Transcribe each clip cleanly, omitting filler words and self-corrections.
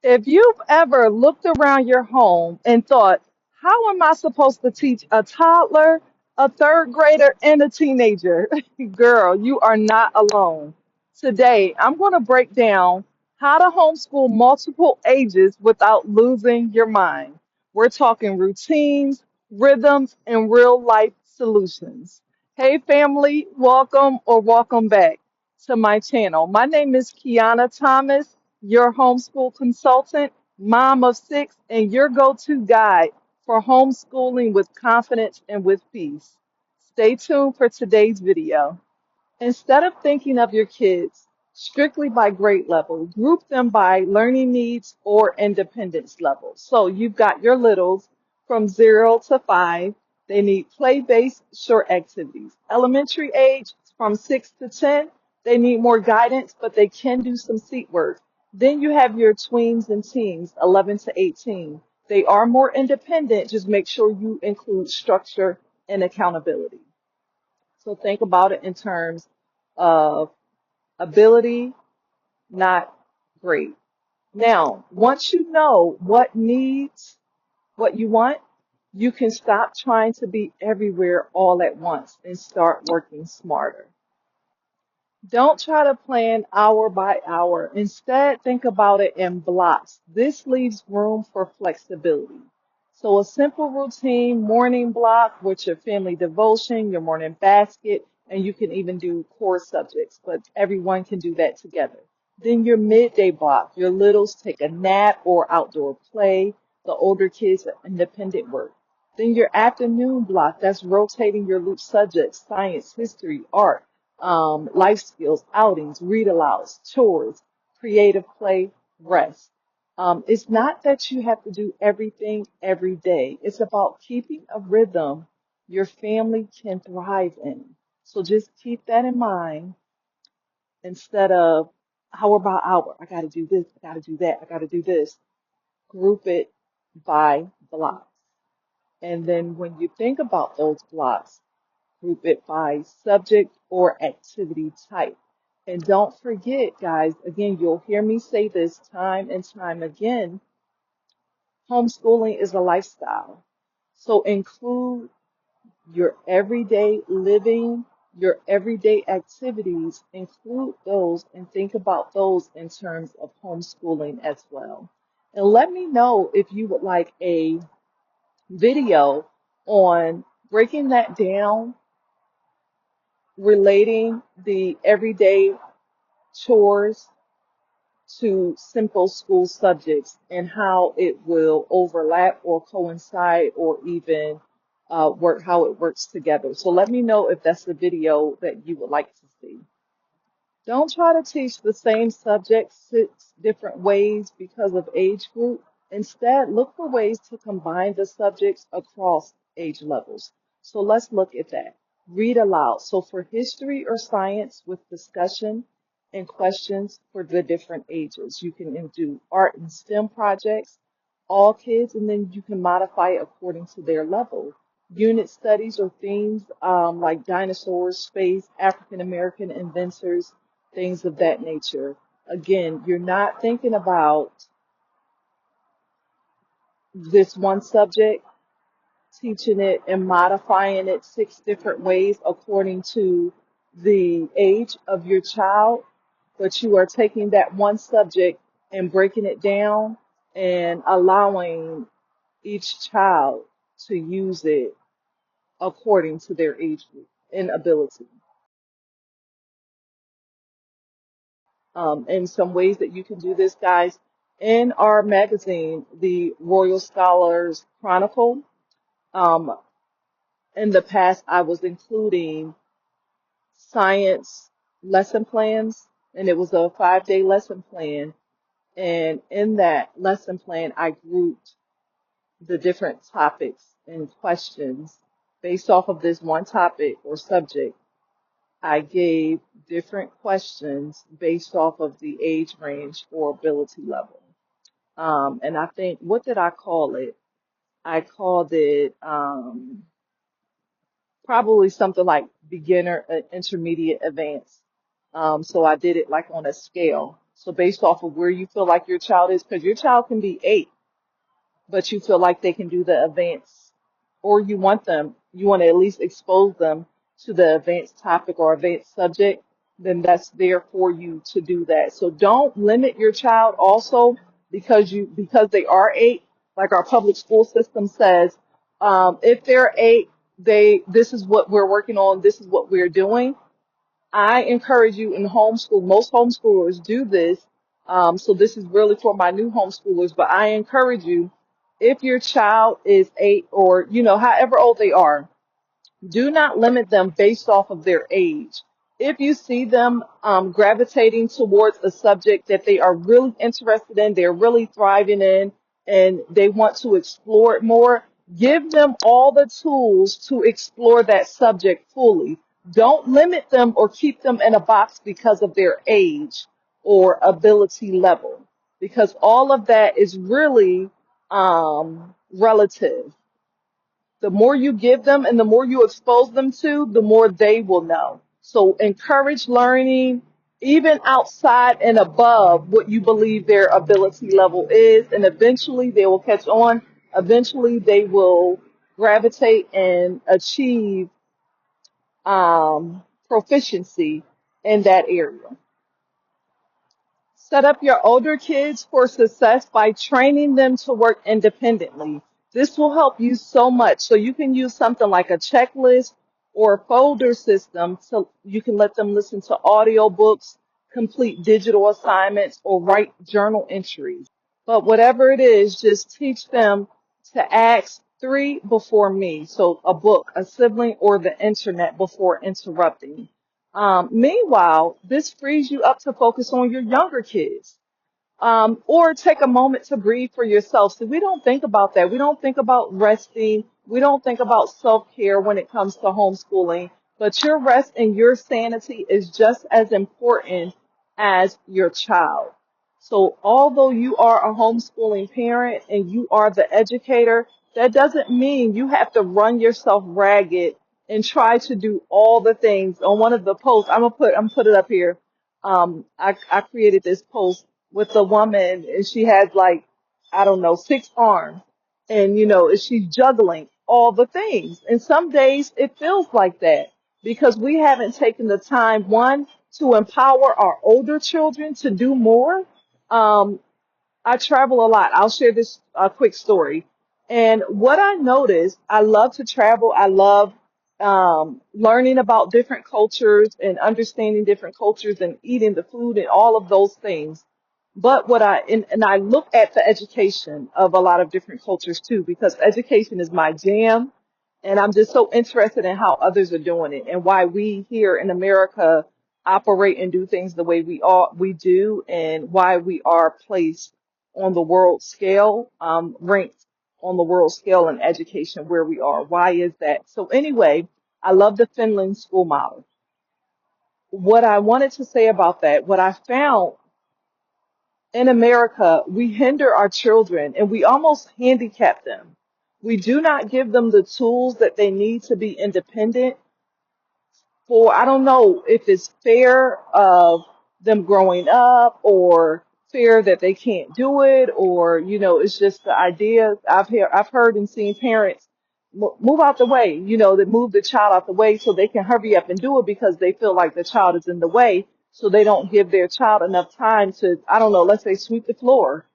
If you've ever looked around your home and thought, how am I supposed to teach a toddler, a third grader, and a teenager? Girl, you are not alone. Today, I'm going to break down how to homeschool multiple ages without losing your mind. We're talking routines, rhythms, and real life solutions. Hey, family, welcome or welcome back to my channel. My name is Kiana Thomas, your homeschool consultant, mom of six, and your go-to guide for homeschooling with confidence and with peace. Stay tuned for today's video. Instead of thinking of your kids strictly by grade level, group them by learning needs or independence level. So you've got your littles from 0 to 5. They need play-based short activities. Elementary age from 6 to 10. They need more guidance, but they can do some seat work. Then you have your tweens and teens, 11 to 18. They are more independent. Just make sure you include structure and accountability. So think about it in terms of ability, not grade. Now, once you know what needs, what you want, you can stop trying to be everywhere all at once and start working smarter. Don't try to plan hour by hour. Instead, think about it in blocks. This leaves room for flexibility. So a simple routine, morning block with your family devotion, your morning basket, and you can even do core subjects, but everyone can do that together. Then your midday block, your littles take a nap or outdoor play, the older kids independent work. Then your afternoon block, that's rotating your loop subjects, science, history, art, life skills, outings, read alouds, chores, creative play, rest. It's not that you have to do everything every day. It's about keeping a rhythm your family can thrive in. So just keep that in mind instead of hour by hour. I got to do this, I got to do that, I got to do this. Group it by blocks. And then when you think about those blocks, group it by subject or activity type. And don't forget, guys, again, you'll hear me say this time and time again, homeschooling is a lifestyle. So include your everyday living, your everyday activities, include those and think about those in terms of homeschooling as well. And let me know if you would like a video on breaking that down, relating the everyday chores to simple school subjects and how it will overlap or coincide or even work how it works together. So let me know if that's the video that you would like to see. Don't try to teach the same subject 6 different ways because of age group. Instead, look for ways to combine the subjects across age levels. So let's look at that. Read aloud. So for history or science with discussion and questions for the different ages. You can do art and STEM projects, all kids, and then you can modify it according to their level. Unit studies or themes like dinosaurs, space, African American inventors, things of that nature. Again, you're not thinking about this one subject, teaching it and modifying it 6 different ways according to the age of your child, but you are taking that one subject and breaking it down and allowing each child to use it according to their age group and ability. And some ways that you can do this, guys, in our magazine, the Royal Scholars Chronicle, um, in the past I was including science lesson plans, and it was a 5-day lesson plan. And in that lesson plan, I grouped the different topics and questions based off of this one topic or subject. I gave different questions based off of the age range or ability level. And I think, what did I call it? I called it probably something like beginner, intermediate, advanced. So I did it like on a scale. So based off of where you feel like your child is, because your child can be 8, but you feel like they can do the advanced, or you want to at least expose them to the advanced topic or advanced subject, then that's there for you to do that. So don't limit your child also because they are 8, like our public school system says, if they're 8, this is what we're working on, this is what we're doing. I encourage you in homeschool. Most homeschoolers do this. So this is really for my new homeschoolers, but I encourage you, if your child is 8 or, however old they are, do not limit them based off of their age. If you see them gravitating towards a subject that they are really interested in, they're really thriving in, and they want to explore it more, give them all the tools to explore that subject fully. Don't limit them or keep them in a box because of their age or ability level, because all of that is really relative. The more you give them and the more you expose them to, the more they will know. So encourage learning even outside and above what you believe their ability level is, and eventually they will catch on. Eventually they will gravitate and achieve proficiency in that area. Set up your older kids for success by training them to work independently. This will help you so much. So you can use something like a checklist or a folder system so you can let them listen to audiobooks, complete digital assignments, or write journal entries. But whatever it is, just teach them to ask 3 before me. So a book, a sibling, or the internet before interrupting. Meanwhile, this frees you up to focus on your younger kids, or take a moment to breathe for yourself. So we don't think about that. We don't think about resting. We don't think about self-care when it comes to homeschooling. But your rest and your sanity is just as important as your child. So although you are a homeschooling parent and you are the educator, that doesn't mean you have to run yourself ragged and try to do all the things. On one of the posts, I'm put it up here. I created this post with the woman, and she has like, I don't know, 6 arms, and she's juggling all the things. And some days it feels like that because we haven't taken the time, one, to empower our older children to do more. Um, I travel a lot. I'll share this quick story. And what I noticed, I love to travel. I love learning about different cultures and understanding different cultures and eating the food and all of those things. But and I look at the education of a lot of different cultures too, because education is my jam. And I'm just so interested in how others are doing it and why we here in America operate and do things the way we do, and why we are placed on the world scale, ranked on the world scale in education where we are. Why is that? So anyway, I love the Finland school model. What I wanted to say about that, what I found in America, we hinder our children and we almost handicap them. We do not give them the tools that they need to be independent. For I don't know if it's fear of them growing up or fear that they can't do it, or it's just the idea. I've heard and seen parents move out the way, that move the child out the way so they can hurry up and do it because they feel like the child is in the way, so they don't give their child enough time to, I don't know, let's say sweep the floor,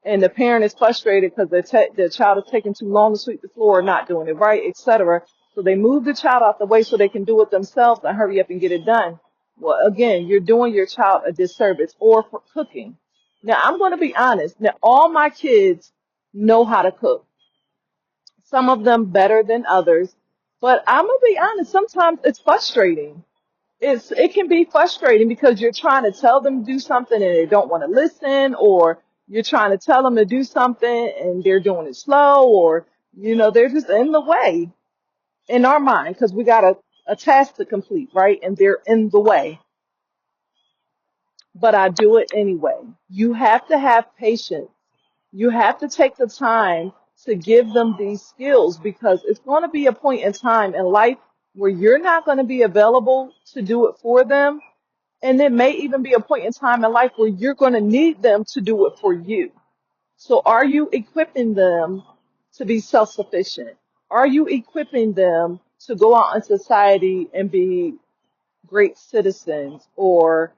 and the parent is frustrated because the child is taking too long to sweep the floor, or not doing it right, etc. So they move the child out the way so they can do it themselves and hurry up and get it done. Well, again, you're doing your child a disservice. Or for cooking. Now, I'm going to be honest. Now, all my kids know how to cook. Some of them better than others. But I'm going to be honest. Sometimes it's frustrating. It can be frustrating because you're trying to tell them to do something and they don't want to listen, or you're trying to tell them to do something and they're doing it slow, or they're just in the way in our mind because we got a task to complete, right? And they're in the way. But I do it anyway. You have to have patience. You have to take the time to give them these skills, because it's going to be a point in time in life where you're not going to be available to do it for them. And there may even be a point in time in life where you're going to need them to do it for you. So are you equipping them to be self-sufficient? Are you equipping them to go out in society and be great citizens or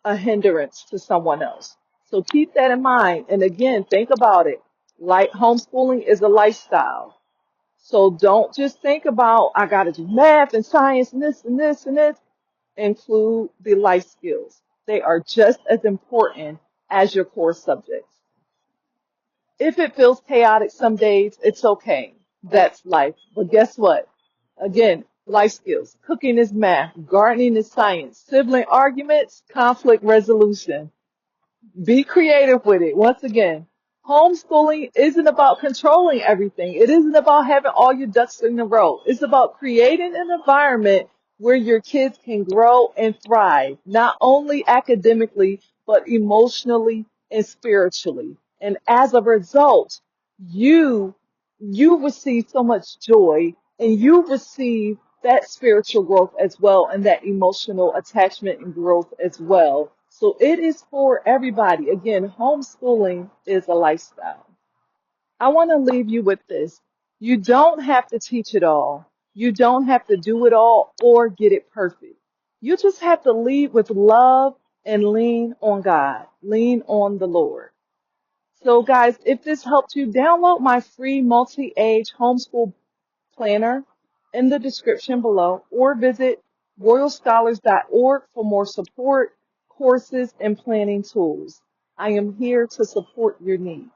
a hindrance to someone else? So keep that in mind. And again, think about it. Like homeschooling is a lifestyle. So don't just think about, I got to do math and science and this and this and this. Include the life skills. They are just as important as your core subjects. If it feels chaotic some days, it's okay. That's life. But guess what? Again, life skills. Cooking is math. Gardening is science. Sibling arguments, conflict resolution. Be creative with it. Once again, homeschooling isn't about controlling everything. It isn't about having all your ducks in a row. It's about creating an environment where your kids can grow and thrive, not only academically, but emotionally and spiritually. And as a result, you you receive so much joy and you receive that spiritual growth as well and that emotional attachment and growth as well. So it is for everybody. Again, homeschooling is a lifestyle. I want to leave you with this. You don't have to teach it all. You don't have to do it all or get it perfect. You just have to lead with love and lean on God. Lean on the Lord. So guys, if this helped you, download my free multi-age homeschool planner in the description below or visit royalscholars.org for more support, courses, and planning tools. I am here to support your needs.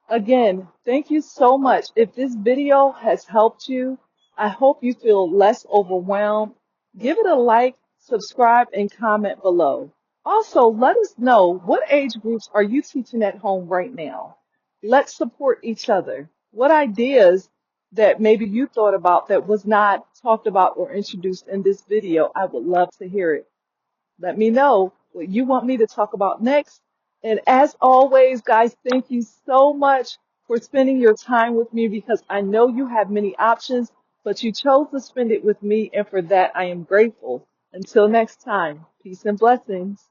Again, thank you so much. If this video has helped you, I hope you feel less overwhelmed. Give it a like, subscribe, and comment below. Also, let us know what age groups are you teaching at home right now. Let's support each other. What ideas that maybe you thought about that was not talked about or introduced in this video, I would love to hear it. Let me know what you want me to talk about next. And as always, guys, thank you so much for spending your time with me because I know you have many options, but you chose to spend it with me. And for that, I am grateful. Until next time, peace and blessings.